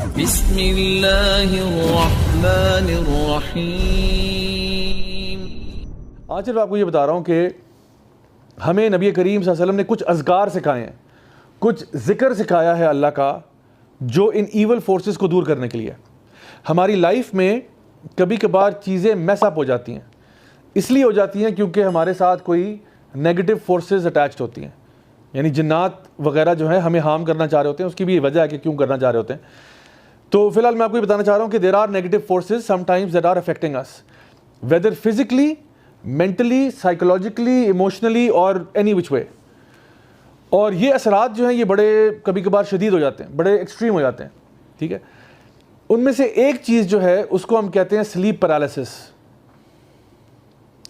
بسم اللہ الرحمن الرحیم۔ آج میں آپ کو یہ بتا رہا ہوں کہ ہمیں نبی کریم صلی اللہ علیہ وسلم نے کچھ اذکار سکھائے ہیں، کچھ ذکر سکھایا ہے اللہ کا، جو ان ایول فورسز کو دور کرنے کے لیے۔ ہماری لائف میں کبھی کبھار چیزیں میس اپ ہو جاتی ہیں، اس لیے ہو جاتی ہیں کیونکہ ہمارے ساتھ کوئی نیگیٹو فورسز اٹیچڈ ہوتی ہیں، یعنی جنات وغیرہ جو ہیں ہمیں ہارم کرنا چاہ رہے ہوتے ہیں۔ اس کی بھی وجہ ہے کہ کیوں کرنا چاہ رہے ہوتے ہیں۔ تو فی الحال میں آپ کو یہ بتانا چاہ رہا ہوں کہ there are negative forces sometimes that are affecting us, whether physically, mentally, psychologically, emotionally اور اینی وچ وے۔ اور یہ اثرات جو ہیں یہ بڑے کبھی کبھار شدید ہو جاتے ہیں، بڑے ایکسٹریم ہو جاتے ہیں، ٹھیک ہے۔ ان میں سے ایک چیز جو ہے اس کو ہم کہتے ہیں slip paralysis.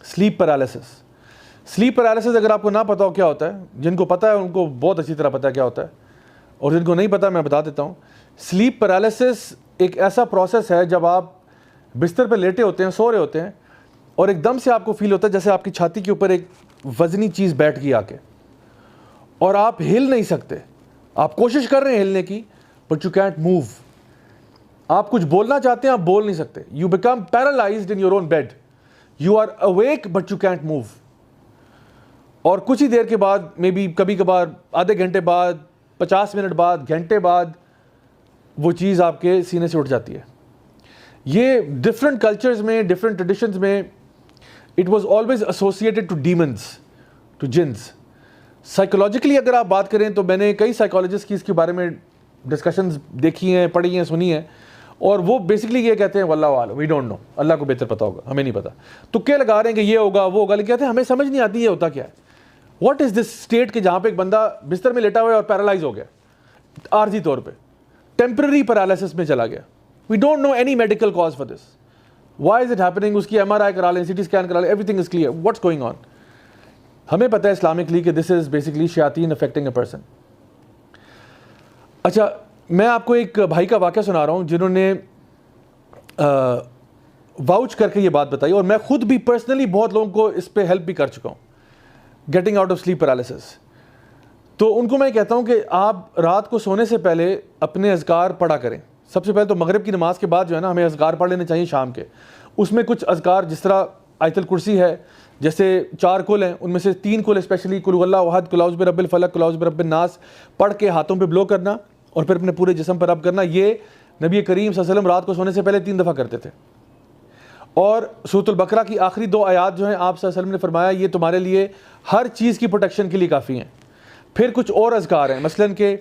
Slip paralysis, slip paralysis اگر آپ کو نہ پتا ہو کیا ہوتا ہے، جن کو پتا ہے ان کو بہت اچھی طرح پتا ہے کیا ہوتا ہے، اور جن کو نہیں پتا میں بتا دیتا ہوں۔ سلیپ پیرالسس ایک ایسا پروسیس ہے جب آپ بستر پہ لیٹے ہوتے ہیں، سو رہے ہوتے ہیں، اور ایک دم سے آپ کو فیل ہوتا ہے جیسے آپ کی چھاتی کے اوپر ایک وزنی چیز بیٹھ گئی آ کے، اور آپ ہل نہیں سکتے۔ آپ کوشش کر رہے ہیں ہلنے کی، بٹ یو کینٹ موو۔ آپ کچھ بولنا چاہتے ہیں، آپ بول نہیں سکتے۔ You become paralysed in your own bed, you are awake but you can't move. اور کچھ ہی دیر کے بعد، مے بی کبھی کبھار آدھے گھنٹے بعد، 50 منٹ بعد، گھنٹے بعد، وہ چیز آپ کے سینے سے اٹھ جاتی ہے۔ یہ ڈفرینٹ کلچرز میں، ڈفرینٹ ٹریڈیشنز میں it was always associated to demons, to jinns. Psychologically اگر آپ بات کریں تو میں نے کئی سائیکالوجسٹ کی اس کے بارے میں ڈسکشنز دیکھی ہیں، پڑھی ہیں، سنی ہیں، اور وہ بیسکلی یہ کہتے ہیں واللہ عالم، وی ڈونٹ نو، اللہ کو بہتر پتا ہوگا، ہمیں نہیں پتا۔ تو کیا لگا رہے ہیں کہ یہ ہوگا وہ ہوگا، لیکن کہتے ہیں ہمیں سمجھ نہیں آتی یہ ہوتا کیا ہے۔ واٹ از دس اسٹیٹ کہ جہاں پہ ایک بندہ بستر میں لیٹا ہوا ہے اور پیرالائز ہو گیا عارضی طور پہ، ٹیمپرری پیرالسس میں چلا گیا۔ We don't know any medical cause for this, why is it happening. اس کی ایم آر آئی کرا لیں، سی ٹی اسکین کرا لیں، every thing is clear, what's going on. ہمیں پتہ ہے اسلامکلی کہ دس از بیسکلی شیاطین افیکٹنگ اے پرسن۔ اچھا، میں آپ کو ایک بھائی کا واقعہ سنا رہا ہوں جنہوں نے واؤچ کر کے یہ بات بتائی، اور میں خود بھی پرسنلی بہت لوگوں کو اس پہ ہیلپ بھی کر چکا ہوں، getting out of sleep paralysis. تو ان کو میں کہتا ہوں کہ آپ رات کو سونے سے پہلے اپنے اذکار پڑھا کریں۔ سب سے پہلے تو مغرب کی نماز کے بعد جو ہے نا، ہمیں اذکار پڑھ لینے چاہیے شام کے۔ اس میں کچھ اذکار جس طرح آیت الکرسی ہے، جیسے 4 کل ہیں، ان میں سے 3 کل اسپیشلی قل هو اللہ احد، قل اعوذ برب الفلق، قل اعوذ برب الناس پڑھ کے ہاتھوں پہ بلو کرنا، اور پھر اپنے پورے جسم پر رب کرنا۔ یہ نبی کریم صلی اللہ علیہ وسلم رات کو سونے سے پہلے 3 دفعہ کرتے تھے۔ اور سورۃ البقرہ کی آخری 2 آیات جو ہیں، آپ صلی اللہ علیہ وسلم نے فرمایا یہ تمہارے لیے ہر چیز کی پروٹیکشن کے لیے کافی ہیں۔ پھر کچھ اور اذکار ہیں، مثلاً کہ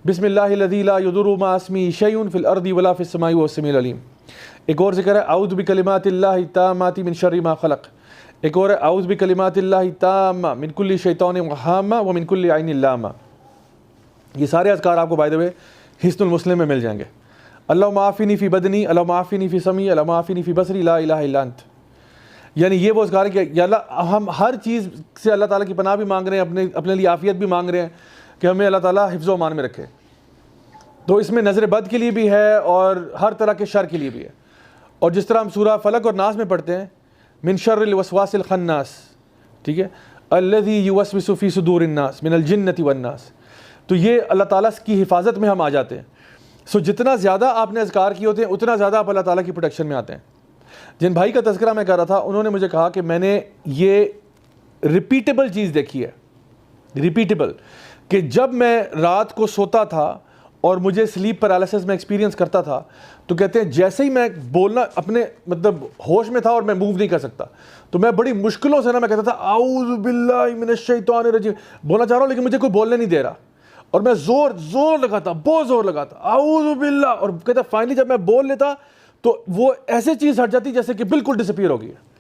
بسم اللہ الذی لا یضر مع اسمہ شیء فی الارض ولا فی السماء وهو السمیع العلیم۔ ایک اور ذکر ہے اعوذ بکلمات اللہ التامات من شر ما خلق۔ ایک اور ہے اعوذ بکلمات اللہ التامہ من کل شیطان وہامہ ومن کل عین لامہ۔ یہ سارے اذکار آپ کو بائی دا وے حصن المسلم میں مل جائیں گے۔ اللہم عافنی فی بدنی، اللہم عافنی فی سمعی، اللہم عافنی فی بصری، لا الہ الا انت۔ یعنی یہ وہ اذکار ہے کہ یا اللہ، ہم ہر چیز سے اللہ تعالیٰ کی پناہ بھی مانگ رہے ہیں، اپنے لیے عافیت بھی مانگ رہے ہیں کہ ہمیں اللہ تعالیٰ حفظ و امان میں رکھے۔ تو اس میں نظر بد کے لیے بھی ہے اور ہر طرح کے شر کے لیے بھی ہے۔ اور جس طرح ہم سورہ فلق اور ناس میں پڑھتے ہیں، من شر الوسواس الخناس، ٹھیک ہے، الذی یوسوس فی صدور الناس من الجنۃ والناس، تو یہ اللہ تعالیٰ کی حفاظت میں ہم آ جاتے ہیں۔ سو جتنا زیادہ آپ نے اذکار کیے ہوتے ہیں اتنا زیادہ آپ اللہ تعالیٰ کی پروٹیکشن میں آتے ہیں۔ جن بھائی کا تذکرہ میں کر رہا تھا، انہوں نے مجھے کہا کہ میں نے یہ ریپیٹیبل چیز دیکھی ہے، ریپیٹیبل، کہ جب میں رات کو سوتا تھا اور مجھے سلیپ پیرالسس میں ایکسپیرینس کرتا تھا، تو کہتے ہیں جیسے ہی میں بولنا اپنے مطلب ہوش میں تھا اور میں موو نہیں کر سکتا، تو میں بڑی مشکلوں سے نا میں کہتا تھا اعوذ باللہ من الشیطان الرجیم، بولنا چاہ رہا ہوں لیکن مجھے کوئی بولنے نہیں دے رہا، اور میں زور لگاتا، بہت زور لگاتا اعوذ باللہ، اور کہتا فائنلی جب میں بول لیتا تو وہ ایسے چیز ہٹ جاتی جیسے کہ بالکل ڈسپیئر ہو گئی ہے۔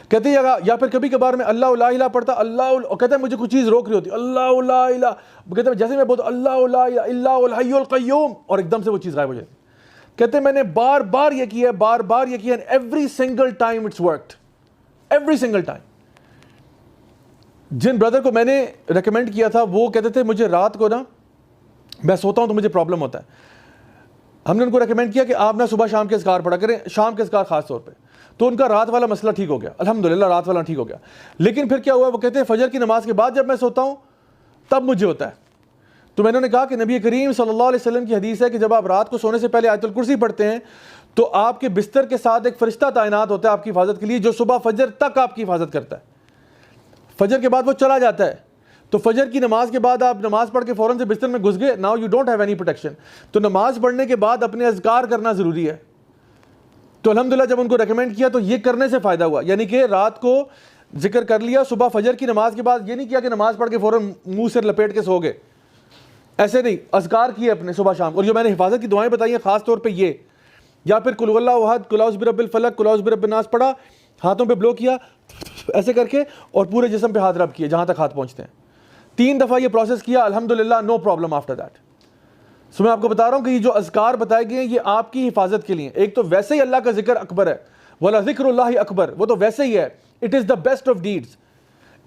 کہتے ہیں یا پھر کبھی کبھار میں اللہ لا الہ پڑھتا، اللہ، اور کہتا ہے مجھے کچھ چیز روک رہی ہوتی، اللہ لا الہ، کہتے ہیں جیسے میں بولتا اللہ لا الہ الا هو الحی القیوم، اور ایک دم سے وہ چیز غائب ہو جاتی۔ کہتے ہیں میں نے بار یہ کیا ہے، بار یہ کیا ہے، every single time it's worked, every single time. جن بردر کو میں نے ریکمینڈ کیا تھا وہ کہتے تھے مجھے رات کو نا میں سوتا ہوں تو مجھے پرابلم ہوتا ہے۔ ہم نے ان کو ریکمینڈ کیا کہ آپ نا صبح شام کے اذکار پڑھا کریں، شام کے اذکار خاص طور پہ، تو ان کا رات والا مسئلہ ٹھیک ہو گیا، الحمدللہ رات والا ٹھیک ہو گیا۔ لیکن پھر کیا ہوا، وہ کہتے ہیں فجر کی نماز کے بعد جب میں سوتا ہوں تب مجھے ہوتا ہے۔ تو میں نے کہا کہ نبی کریم صلی اللہ علیہ وسلم کی حدیث ہے کہ جب آپ رات کو سونے سے پہلے آیت الکرسی پڑھتے ہیں تو آپ کے بستر کے ساتھ ایک فرشتہ تعینات ہوتا ہے آپ کی حفاظت کے لیے، جو صبح فجر تک آپ کی حفاظت کرتا ہے. فجر کے بعد وہ چلا جاتا ہے. تو فجر کی نماز کے بعد آپ نماز پڑھ کے فوراً سے بستر میں گھس گئے، now you don't have any protection. تو نماز پڑھنے کے بعد اپنے اذکار کرنا ضروری ہے. تو الحمدللہ جب ان کو ریکمینڈ کیا تو یہ کرنے سے فائدہ ہوا، یعنی کہ رات کو ذکر کر لیا، صبح فجر کی نماز کے بعد یہ نہیں کیا کہ نماز پڑھ کے فوراً منہ سے لپیٹ کے سو گئے، ایسے نہیں، اذکار کیے اپنے صبح شام. اور جو میں نے حفاظت کی دعائیں بتائی ہیں خاص طور پہ یہ، یا پھر قل اللہ احد، قل اعوذ برب الفلق، قل اعوذ برب الناس پڑھا، ہاتھوں پہ بلو کیا ایسے کر کے، اور پورے جسم پہ ہاتھ رب کیے جہاں تک ہاتھ پہنچتے ہیں. 3 دفعہ یہ پروسیس کیا، الحمدللہ نو پرابلم آفٹر دیٹ. سو میں آپ کو بتا رہا ہوں کہ یہ جو اذکار بتائے گئے ہیں یہ آپ کی حفاظت کے لیے. ایک تو ویسے ہی اللہ کا ذکر اکبر ہے، وَلَذِكْرُ اللَّهِ اکبر، وہ تو ویسے ہی ہے. It is the best of deeds.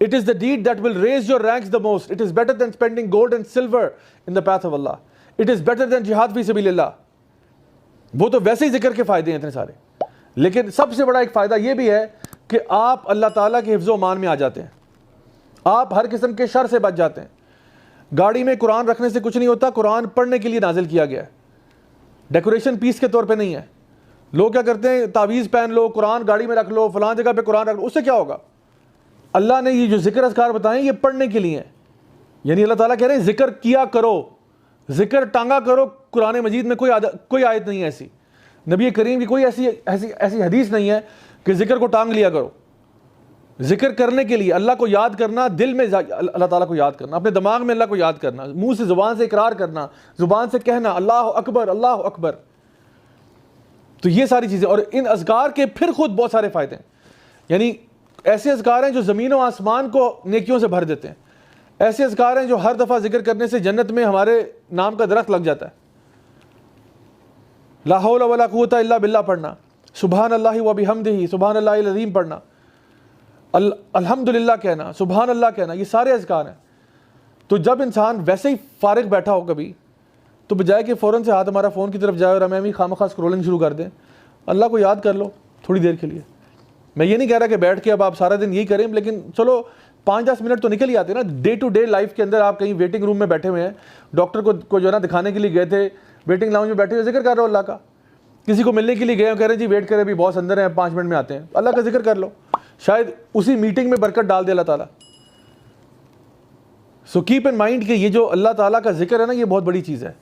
It is the deed that will raise your ranks the most. It is better than spending gold and silver in the path of Allah. It is better than jihad fi sabilil Allah. وہ تو ویسے ہی ذکر کے فائدے ہیں اتنے سارے. لیکن سب سے بڑا ایک فائدہ یہ بھی ہے کہ آپ اللہ تعالیٰ کے حفظ و امان میں آ جاتے ہیں، آپ ہر قسم کے شر سے بچ جاتے ہیں. گاڑی میں قرآن رکھنے سے کچھ نہیں ہوتا، قرآن پڑھنے کے لیے نازل کیا گیا ہے، ڈیکوریشن پیس کے طور پہ نہیں ہے. لوگ کیا کرتے ہیں، تعویذ پہن لو، قرآن گاڑی میں رکھ لو، فلاں جگہ پہ قرآن رکھ لو، اس سے کیا ہوگا؟ اللہ نے یہ جو ذکر اذکار بتائیں یہ پڑھنے کے لیے ہیں. یعنی اللہ تعالیٰ کہہ رہے ہیں ذکر کیا کرو، ذکر ٹانگا کرو. قرآن مجید میں کوئی آیت نہیں ہے ایسی، نبی کریم کی کوئی ایسی حدیث نہیں ہے کہ ذکر کو ٹانگ لیا کرو. ذکر کرنے کے لیے اللہ کو یاد کرنا، دل میں اللہ تعالیٰ کو یاد کرنا، اپنے دماغ میں اللہ کو یاد کرنا، منہ سے زبان سے اقرار کرنا، زبان سے کہنا اللہ اکبر اللہ اکبر. تو یہ ساری چیزیں، اور ان اذکار کے پھر خود بہت سارے فائدے ہیں. یعنی ایسے اذکار ہیں جو زمین و آسمان کو نیکیوں سے بھر دیتے ہیں. ایسے اذکار ہیں جو ہر دفعہ ذکر کرنے سے جنت میں ہمارے نام کا درخت لگ جاتا ہے. لا حول ولا قوت الا باللہ پڑھنا، سبحان اللہ و بحمدہ، سبحان اللہ العظیم پڑھنا، الحمدللہ کہنا، سبحان اللہ کہنا، یہ سارے اذکار ہیں. تو جب انسان ویسے ہی فارغ بیٹھا ہو کبھی، تو بجائے کہ فوراً سے ہاتھ ہمارا فون کی طرف جائے اور ہمیں بھی خامخواہ اسکرولنگ شروع کر دیں، اللہ کو یاد کر لو تھوڑی دیر کے لیے. میں یہ نہیں کہہ رہا کہ بیٹھ کے اب آپ سارا دن یہی کریں، لیکن چلو 5-10 منٹ تو نکل ہی آتے ہیں نا. ڈے ٹو ڈے لائف کے اندر آپ کہیں ویٹنگ روم میں بیٹھے ہوئے ہیں، ڈاکٹر کو جو ہے نا دکھانے کے لیے گئے تھے، ویٹنگ لاؤنج میں بیٹھے ہوئے ذکر کر رہے ہو اللہ کا. کسی کو ملنے کے لیے گئے ہو، کہہ رہے جی ویٹ کریں ابھی باس اندر ہیں 5 منٹ میں آتے ہیں، اللہ کا ذکر کر لو، شاید اسی میٹنگ میں برکت ڈال دے اللہ تعالیٰ. سو کیپ ان مائنڈ کہ یہ جو اللہ تعالیٰ کا ذکر ہے نا یہ بہت بڑی چیز ہے.